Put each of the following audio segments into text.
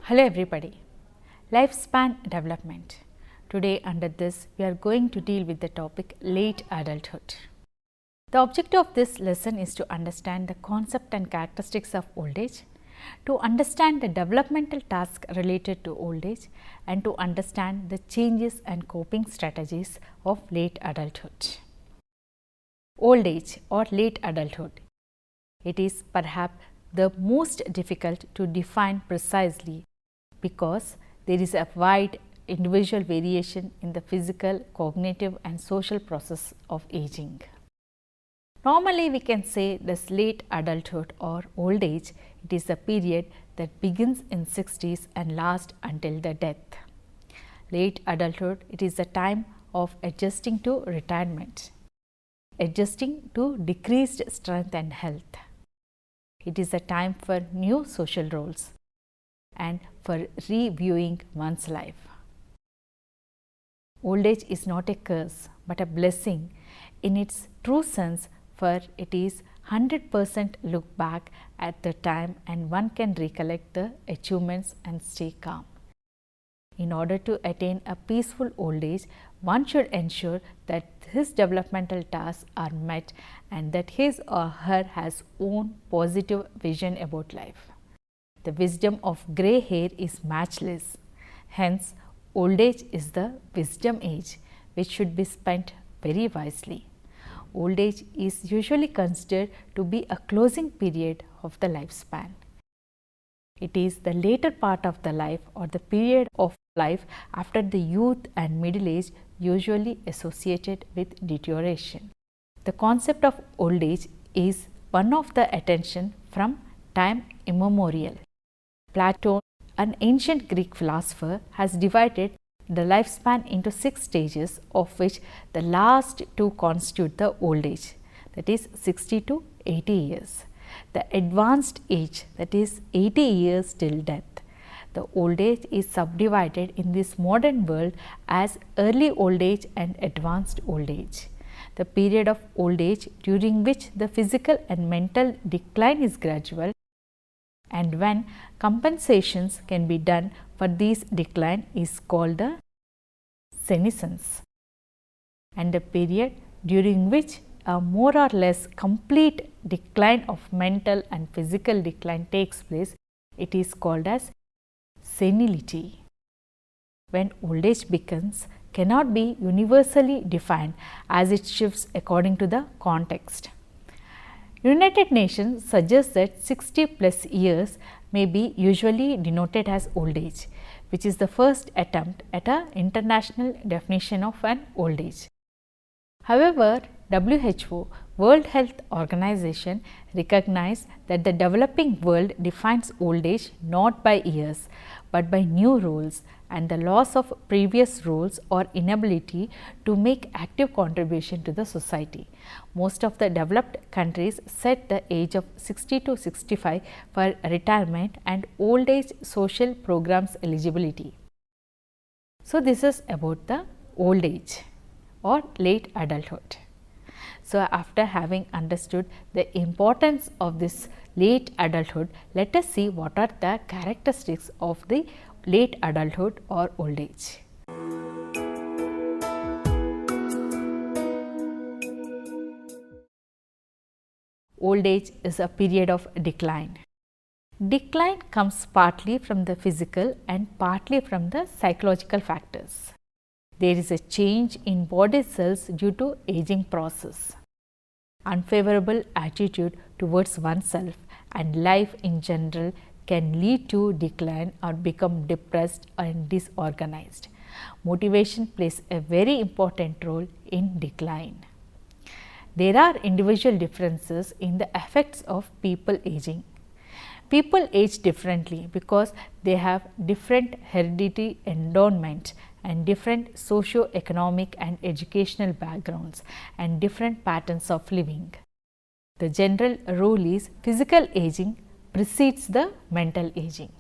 Hello everybody, lifespan development. Today under this we are going to deal with the topic late adulthood. The objective of this lesson is to understand the concept and characteristics of old age, to understand the developmental tasks related to old age and to understand the changes and coping strategies of late adulthood. Old age or late adulthood. It is perhaps the most difficult to define precisely because there is a wide individual variation in the physical, cognitive and social process of aging. Normally, we can say this late adulthood or old age, it is a period that begins in 60s and lasts until the death. Late adulthood, it is a time of adjusting to retirement, adjusting to decreased strength and health. It is a time for new social roles and for reviewing one's life. Old age is not a curse, but a blessing in its true sense, for it is 100% look back at the time and one can recollect the achievements and stay calm. In order to attain a peaceful old age, one should ensure that his developmental tasks are met and that his or her has own positive vision about life. The wisdom of grey hair is matchless. Hence, old age is the wisdom age, which should be spent very wisely. Old age is usually considered to be a closing period of the lifespan. It is the later part of the life or the period of life after the youth and middle age, usually associated with deterioration. The concept of old age is one of the attention from time immemorial. Plato, an ancient Greek philosopher, has divided the lifespan into 6 stages, of which the last 2 constitute the old age, that is 60 to 80 years. The advanced age, that is 80 years till death. The old age is subdivided in this modern world as early old age and advanced old age. The period of old age during which the physical and mental decline is gradual and when compensations can be done for this decline is called the senescence, and the period during which a more or less complete decline of mental and physical decline takes place, it is called as senility. When old age begins, cannot be universally defined as it shifts according to the context. United Nations suggests that 60 plus years may be usually denoted as old age, which is the first attempt at an international definition of an old age. However, WHO, World Health Organization, recognized that the developing world defines old age not by years, but by new roles and the loss of previous roles or inability to make active contribution to the society. Most of the developed countries set the age of 60 to 65 for retirement and old age social programs eligibility. So, this is about the old age or late adulthood. So, after having understood the importance of this late adulthood, let us see what are the characteristics of the late adulthood or old age. Old age is a period of decline. Decline comes partly from the physical and partly from the psychological factors. There is a change in body cells due to aging process. Unfavorable attitude towards oneself and life in general can lead to decline or become depressed and disorganized. Motivation plays a very important role in decline. There are individual differences in the effects of people aging. People age differently because they have different hereditary endowment and different socio-economic and educational backgrounds and different patterns of living. The general rule is physical aging precedes the mental aging.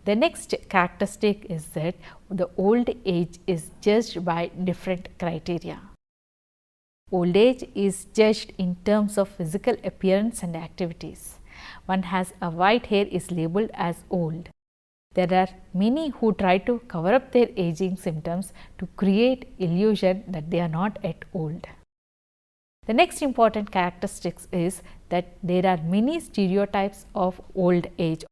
The next characteristic is that the old age is judged by different criteria. Old age is judged in terms of physical appearance and activities. One has a white hair is labeled as old. There are many who try to cover up their aging symptoms to create illusion that they are not yet old. The next important characteristic is that there are many stereotypes of old age.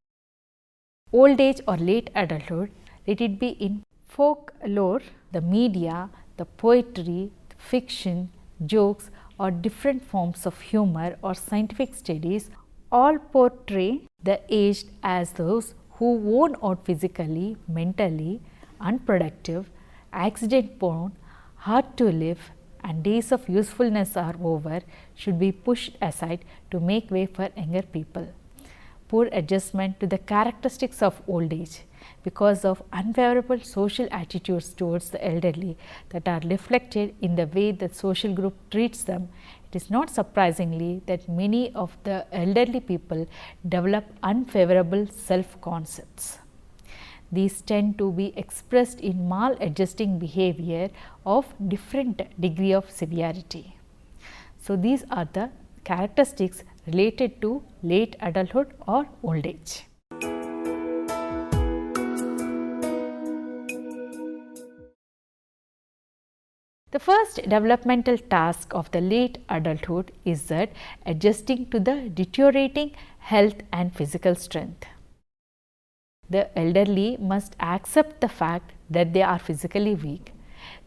Old age or late adulthood, let it be in folklore, the media, the poetry, fiction, jokes or different forms of humor or scientific studies, all portray the aged as those who worn out physically, mentally, unproductive, accident prone, hard to live, and days of usefulness are over, should be pushed aside to make way for younger people. Poor adjustment to the characteristics of old age because of unfavorable social attitudes towards the elderly that are reflected in the way the social group treats them. It is not surprisingly that many of the elderly people develop unfavorable self-concepts. These tend to be expressed in maladjusting behavior of different degree of severity. So, these are the characteristics related to late adulthood or old age. The first developmental task of the late adulthood is that adjusting to the deteriorating health and physical strength. The elderly must accept the fact that they are physically weak.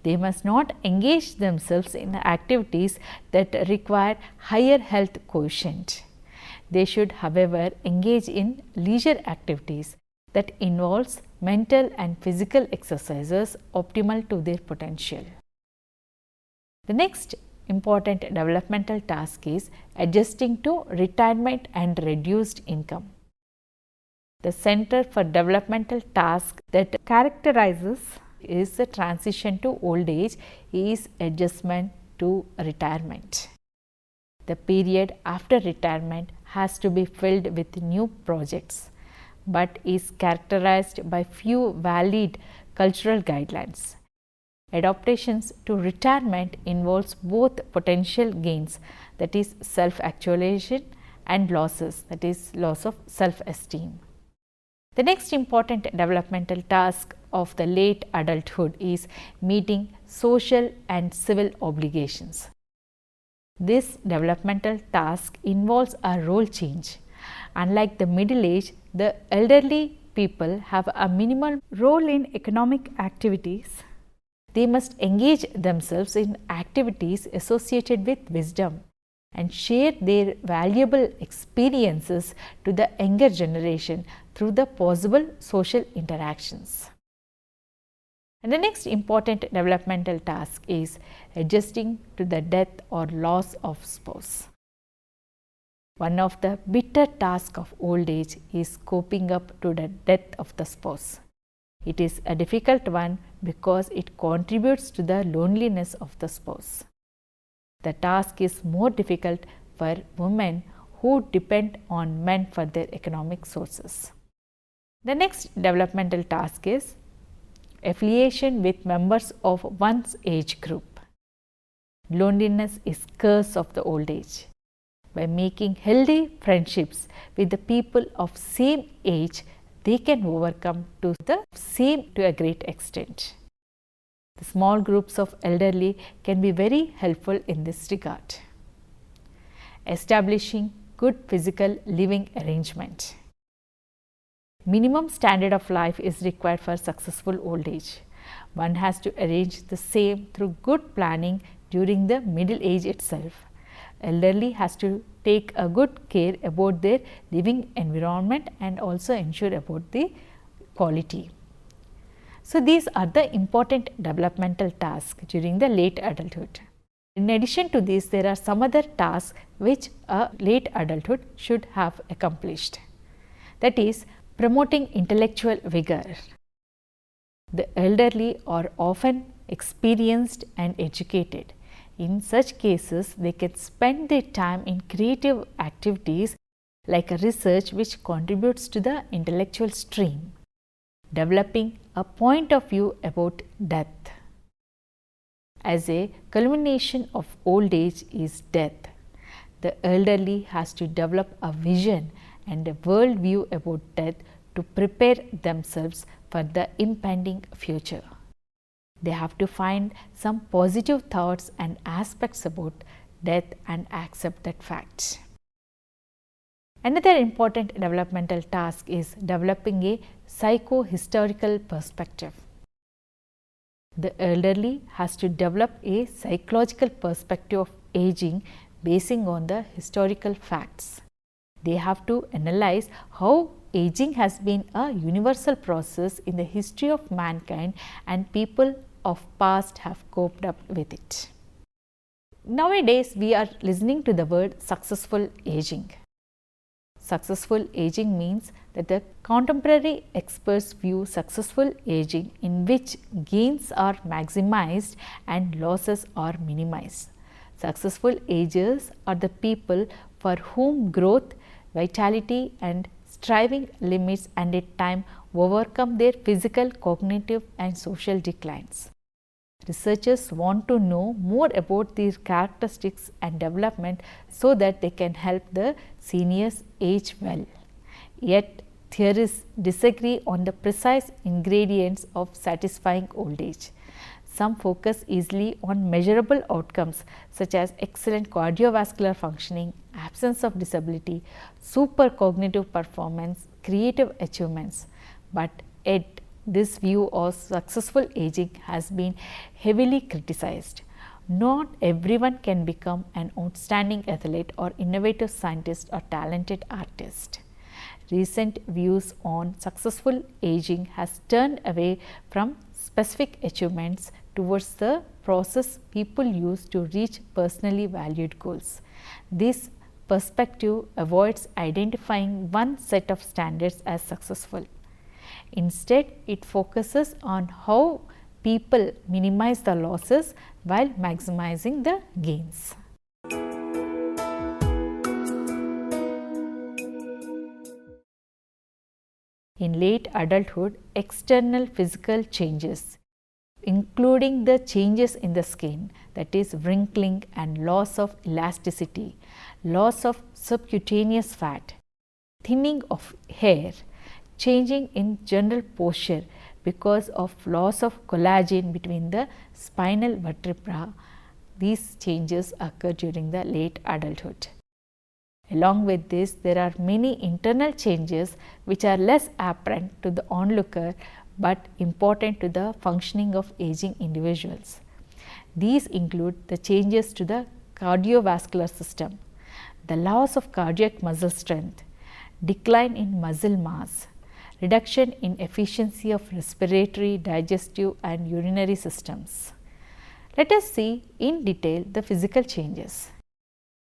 They must not engage themselves in activities that require higher health quotient. They should, however, engage in leisure activities that involves mental and physical exercises optimal to their potential. The next important developmental task is adjusting to retirement and reduced income. The center for developmental task that characterizes is the transition to old age is adjustment to retirement. The period after retirement has to be filled with new projects, but is characterized by few valid cultural guidelines. Adaptations to retirement involves both potential gains, that is self-actualization, and losses, that is loss of self-esteem. The next important developmental task of the late adulthood is meeting social and civil obligations. This developmental task involves a role change. Unlike the middle age, the elderly people have a minimal role in economic activities. They must engage themselves in activities associated with wisdom and share their valuable experiences to the younger generation through the possible social interactions. And the next important developmental task is adjusting to the death or loss of spouse. One of the bitter tasks of old age is coping up to the death of the spouse. It is a difficult one because it contributes to the loneliness of the spouse. The task is more difficult for women who depend on men for their economic sources. The next developmental task is affiliation with members of one's age group. Loneliness is curse of the old age. By making healthy friendships with the people of same age, they can overcome to the same to a great extent. The small groups of elderly can be very helpful in this regard. Establishing good physical living arrangement. Minimum standard of life is required for successful old age. One has to arrange the same through good planning during the middle age itself. Elderly has to take a good care about their living environment and also ensure about the quality. So, these are the important developmental tasks during the late adulthood. In addition to this, there are some other tasks which a late adulthood should have accomplished. That is, promoting intellectual vigor. The elderly are often experienced and educated. In such cases, they can spend their time in creative activities like research which contributes to the intellectual stream. Developing a point of view about death. As a culmination of old age is death. The elderly has to develop a vision and a world view about death to prepare themselves for the impending future. They have to find some positive thoughts and aspects about death and accept that fact. Another important developmental task is developing a psycho-historical perspective. The elderly has to develop a psychological perspective of aging basing on the historical facts. They have to analyze how aging has been a universal process in the history of mankind and people of past have coped up with it. Nowadays, we are listening to the word successful aging. Successful aging means that the contemporary experts view successful aging in which gains are maximized and losses are minimized. Successful agers are the people for whom growth, vitality and striving limits and at time overcome their physical, cognitive and social declines. Researchers want to know more about these characteristics and development so that they can help the seniors age well. Yet, theorists disagree on the precise ingredients of satisfying old age. Some focus easily on measurable outcomes such as excellent cardiovascular functioning, absence of disability, supercognitive performance, creative achievements. But yet, this view of successful aging has been heavily criticized. Not everyone can become an outstanding athlete or innovative scientist or talented artist. Recent views on successful aging has turned away from specific achievements towards the process people use to reach personally valued goals. This perspective avoids identifying one set of standards as successful. Instead, it focuses on how people minimize the losses while maximizing the gains. In late adulthood, external physical changes, including the changes in the skin, that is wrinkling and loss of elasticity, loss of subcutaneous fat, thinning of hair, changing in general posture because of loss of collagen between the spinal vertebra. These changes occur during the late adulthood. Along with this, there are many internal changes which are less apparent to the onlooker but important to the functioning of aging individuals. These include the changes to the cardiovascular system, the loss of cardiac muscle strength, decline in muscle mass, reduction in efficiency of respiratory, digestive and urinary systems. Let us see in detail the physical changes.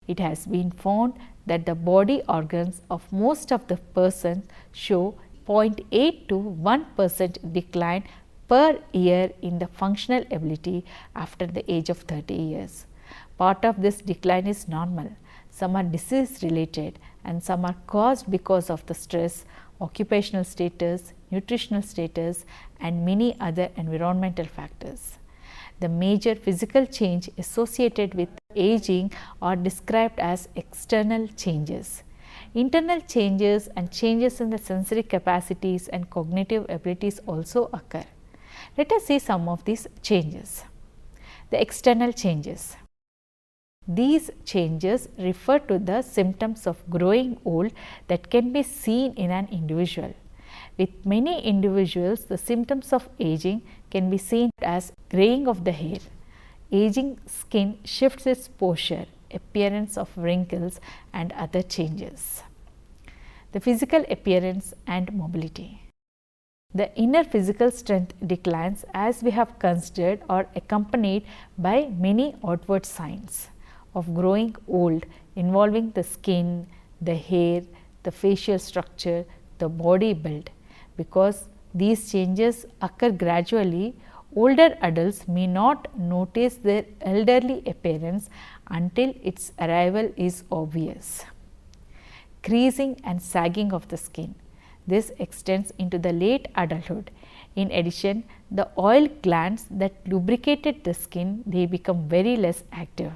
It has been found that the body organs of most of the persons show 0.8 to 1% decline per year in the functional ability after the age of 30 years. Part of this decline is normal, some are disease related and some are caused because of the stress, occupational status, nutritional status and many other environmental factors. The major physical change associated with aging are described as external changes. Internal changes and changes in the sensory capacities and cognitive abilities also occur. Let us see some of these changes. The external changes. These changes refer to the symptoms of growing old that can be seen in an individual. With many individuals, the symptoms of aging can be seen as graying of the hair. Aging skin shifts its posture, appearance of wrinkles and other changes. The physical appearance and mobility. The inner physical strength declines, as we have considered, are accompanied by many outward signs of growing old involving the skin, the hair, the facial structure, the body build. Because these changes occur gradually, older adults may not notice their elderly appearance until its arrival is obvious. Creasing and sagging of the skin. This extends into the late adulthood. In addition, the oil glands that lubricated the skin, they become very less active,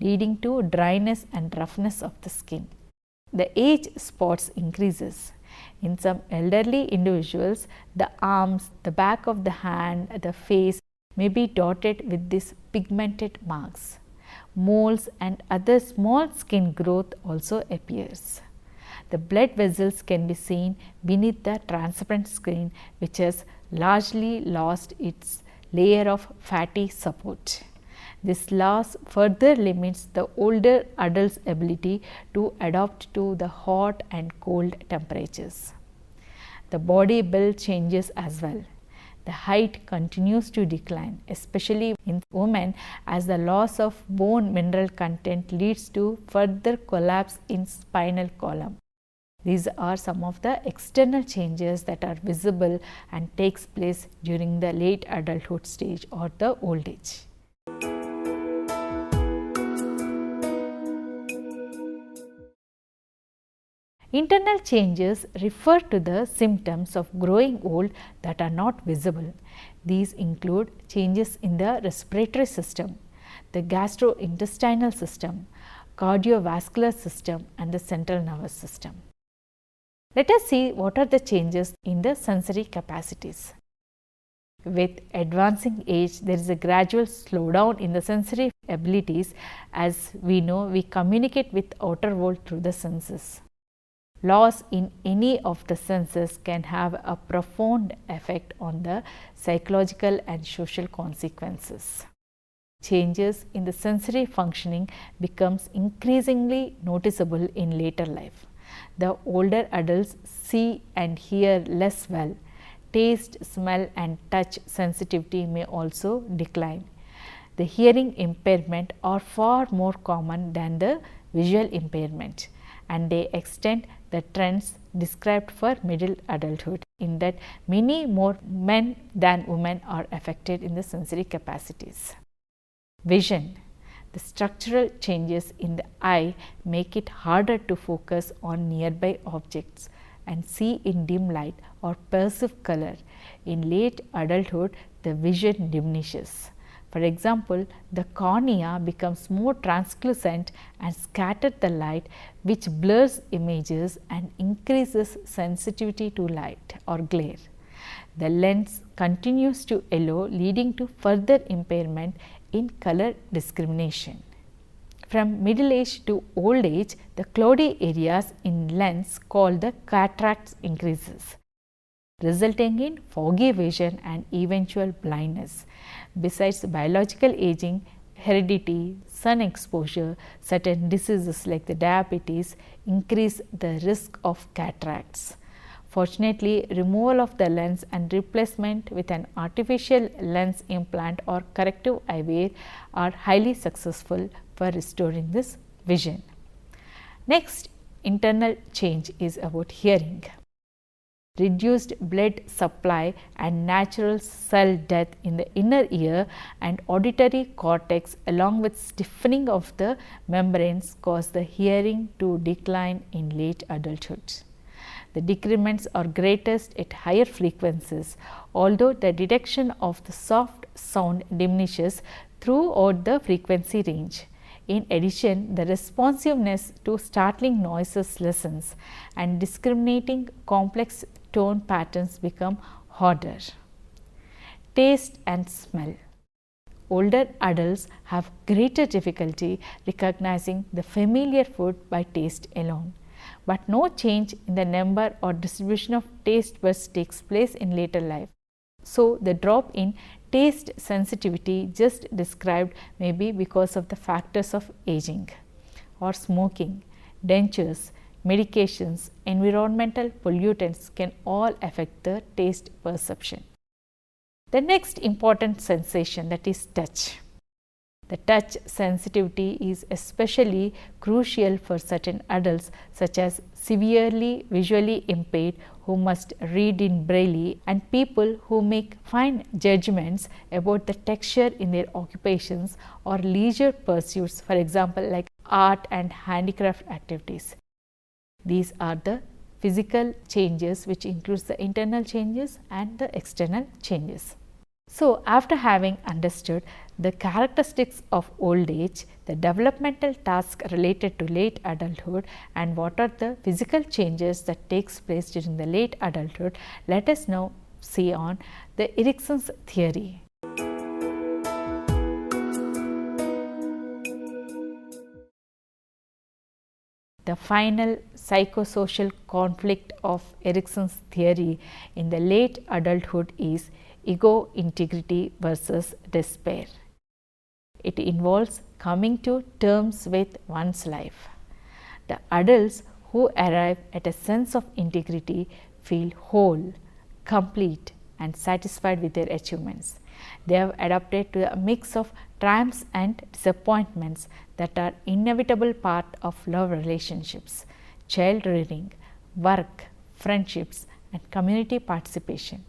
leading to dryness and roughness of the skin. The age spots increases. In some elderly individuals, the arms, the back of the hand, the face may be dotted with these pigmented marks. Moles and other small skin growth also appears. The blood vessels can be seen beneath the transparent skin, which has largely lost its layer of fatty support. This loss further limits the older adult's ability to adapt to the hot and cold temperatures. The body build changes as well. The height continues to decline, especially in women, as the loss of bone mineral content leads to further collapse in spinal column. These are some of the external changes that are visible and takes place during the late adulthood stage or the old age. Internal changes refer to the symptoms of growing old that are not visible. These include changes in the respiratory system, the gastrointestinal system, cardiovascular system, and the central nervous system. Let us see what are the changes in the sensory capacities. With advancing age, there is a gradual slowdown in the sensory abilities. As we know, we communicate with outer world through the senses. Loss in any of the senses can have a profound effect on the psychological and social consequences. Changes in the sensory functioning becomes increasingly noticeable in later life. The older adults see and hear less well. Taste, smell and touch sensitivity may also decline. The hearing impairment are far more common than the visual impairment, and they extend the trends described for middle adulthood, in that many more men than women are affected in the sensory capacities. Vision. The structural changes in the eye make it harder to focus on nearby objects and see in dim light or perceive color. In late adulthood, the vision diminishes. For example, the cornea becomes more translucent and scatters the light, which blurs images and increases sensitivity to light or glare. The lens continues to yellow, leading to further impairment in color discrimination. From middle age to old age, the cloudy areas in lens called the cataracts increases, resulting in foggy vision and eventual blindness. Besides biological aging, heredity, sun exposure, certain diseases like the diabetes increase the risk of cataracts. Fortunately, removal of the lens and replacement with an artificial lens implant or corrective eyewear are highly successful for restoring this vision. Next, internal change is about hearing. Reduced blood supply and natural cell death in the inner ear and auditory cortex, along with stiffening of the membranes, cause the hearing to decline in late adulthood. The decrements are greatest at higher frequencies, although the detection of the soft sound diminishes throughout the frequency range. In addition, the responsiveness to startling noises lessens and discriminating complex tone patterns become harder. Taste and smell. Older adults have greater difficulty recognizing the familiar food by taste alone, but no change in the number or distribution of taste buds takes place in later life. So, the drop in taste sensitivity just described may be because of the factors of aging or smoking, dentures, medications, environmental pollutants can all affect the taste perception. The next important sensation, that is touch. The touch sensitivity is especially crucial for certain adults, such as severely visually impaired who must read in braille, and people who make fine judgments about the texture in their occupations or leisure pursuits, for example, like art and handicraft activities. These are the physical changes, which includes the internal changes and the external changes. So, after having understood the characteristics of old age, the developmental tasks related to late adulthood, and what are the physical changes that takes place during the late adulthood, let us now see on the Erikson's theory. The final psychosocial conflict of Erikson's theory in the late adulthood is ego integrity versus despair. It involves coming to terms with one's life. The adults who arrive at a sense of integrity feel whole, complete, and satisfied with their achievements. They have adapted to a mix of triumphs and disappointments that are inevitable part of love relationships, child rearing, work, friendships, and community participation.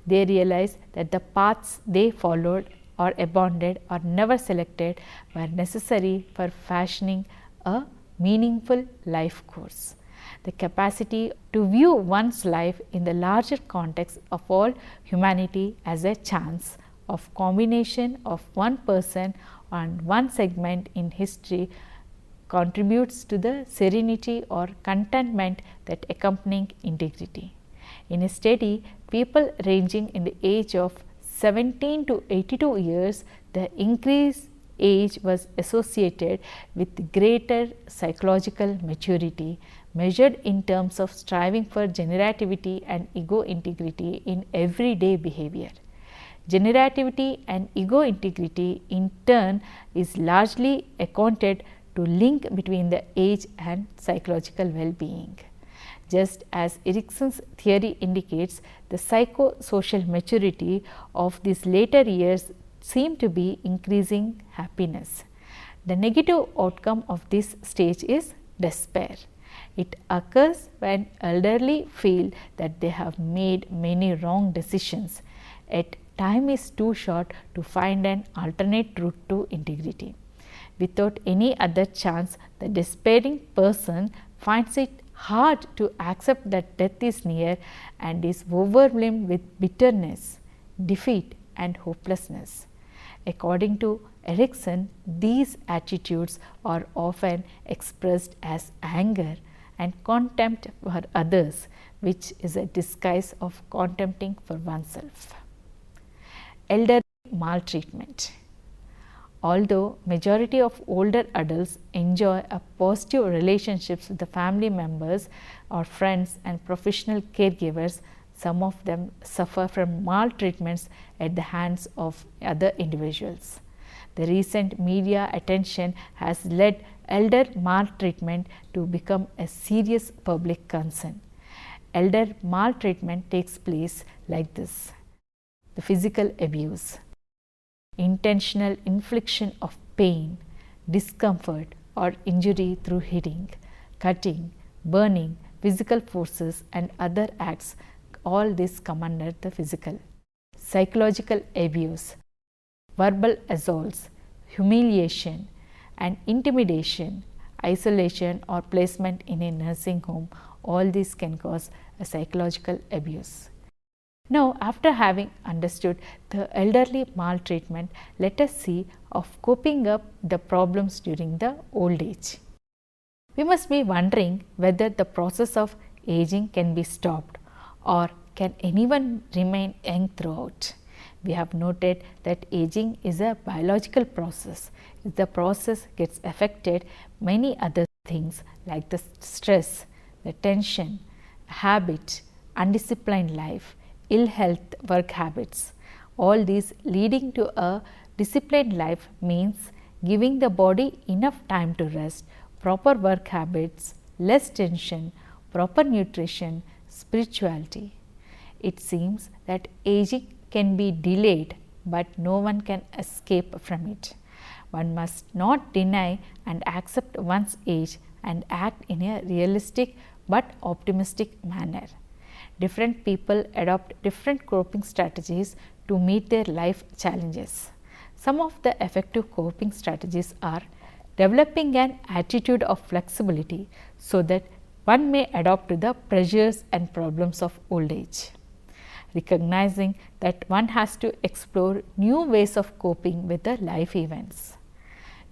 They realize that the paths they followed or abandoned or never selected were necessary for fashioning a meaningful life course. The capacity to view one's life in the larger context of all humanity as a chance of combination of one person and one segment in history contributes to the serenity or contentment that accompanying integrity. In a study, people ranging in the age of 17 to 82 years, the increased age was associated with greater psychological maturity, measured in terms of striving for generativity and ego integrity in everyday behavior. Generativity and ego integrity in turn is largely accounted to link between the age and psychological well-being. Just as Erikson's theory indicates, the psychosocial maturity of these later years seem to be increasing happiness. The negative outcome of this stage is despair. It occurs when elderly feel that they have made many wrong decisions, yet time is too short to find an alternate route to integrity. Without any other chance, the despairing person finds it hard to accept that death is near and is overwhelmed with bitterness, defeat, and hopelessness. According to Erikson, these attitudes are often expressed as anger and contempt for others, which is a disguise of contempting for oneself. Elder maltreatment. Although majority of older adults enjoy a positive relationships with the family members or friends and professional caregivers, some of them suffer from maltreatments at the hands of other individuals. The recent media attention has led elder maltreatment to become a serious public concern. Elder maltreatment takes place like this: the physical abuse, intentional infliction of pain, discomfort, or injury through hitting, cutting, burning, physical forces, and other acts. All this come under the physical. Psychological abuse, verbal assaults, humiliation, and intimidation, isolation, or placement in a nursing home. All these can cause a psychological abuse. Now, after having understood the elderly maltreatment, let us see of coping up the problems during the old age. We must be wondering whether the process of aging can be stopped, or can anyone remain young throughout. We have noted that aging is a biological process. If the process gets affected, many other things like the stress, the tension, habit, undisciplined life, ill health, work habits, all these leading to a disciplined life means giving the body enough time to rest, proper work habits, less tension, proper nutrition, spirituality. It seems that aging can be delayed, but no one can escape from it. One must not deny and accept one's age and act in a realistic but optimistic manner. Different people adopt different coping strategies to meet their life challenges. Some of the effective coping strategies are developing an attitude of flexibility so that one may adapt to the pressures and problems of old age. recognizing that one has to explore new ways of coping with the life events.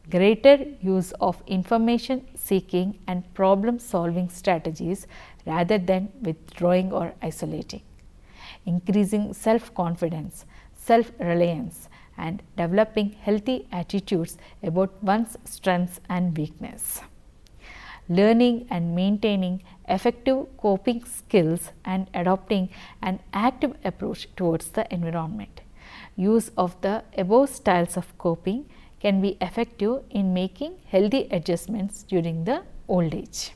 Greater use of information seeking and problem solving strategies rather than withdrawing or isolating. Increasing self-confidence, self-reliance, and developing healthy attitudes about one's strengths and weakness. Learning and maintaining effective coping skills and adopting an active approach towards the environment. Use of the above styles of coping can be effective in making healthy adjustments during the old age.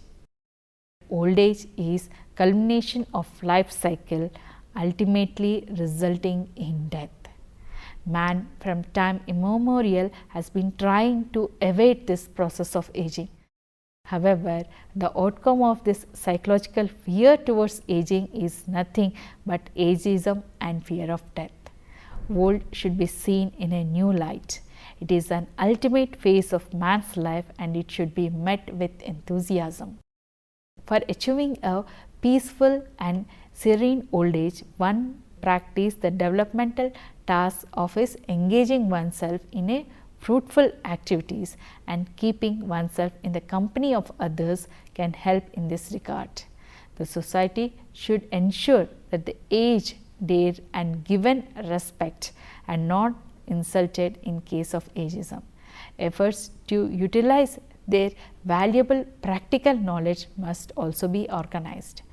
Old age is culmination of life cycle, ultimately resulting in death. Man from time immemorial has been trying to evade this process of aging. However, the outcome of this psychological fear towards aging is nothing but ageism and fear of death. Old should be seen in a new light. It is an ultimate phase of man's life and it should be met with enthusiasm. For achieving a peaceful and serene old age, one practice the developmental task of is engaging oneself in a fruitful activities and keeping oneself in the company of others can help in this regard. The society should ensure that the aged dare and given respect and not insulted in case of ageism. Efforts to utilize their valuable practical knowledge must also be organized.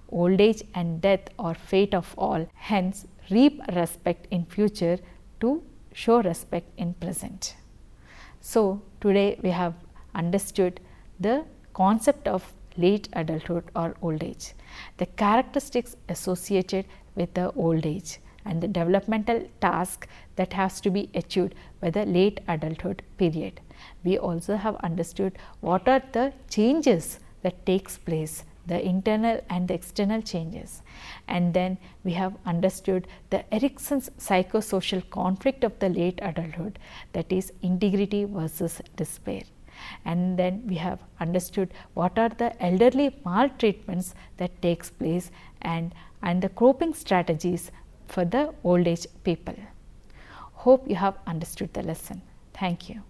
Old age and death are fate of all, hence reap respect in future to show respect in present. So, today we have understood the concept of late adulthood or old age, the characteristics associated with the old age and the developmental task that has to be achieved by the late adulthood period. We also have understood what are the changes that takes place, the internal and the external changes, and then we have understood the Erikson's psychosocial conflict of the late adulthood, that is integrity versus despair. And then we have understood what are the elderly maltreatments that takes place and the coping strategies for the old age people. Hope you have understood the lesson. Thank you.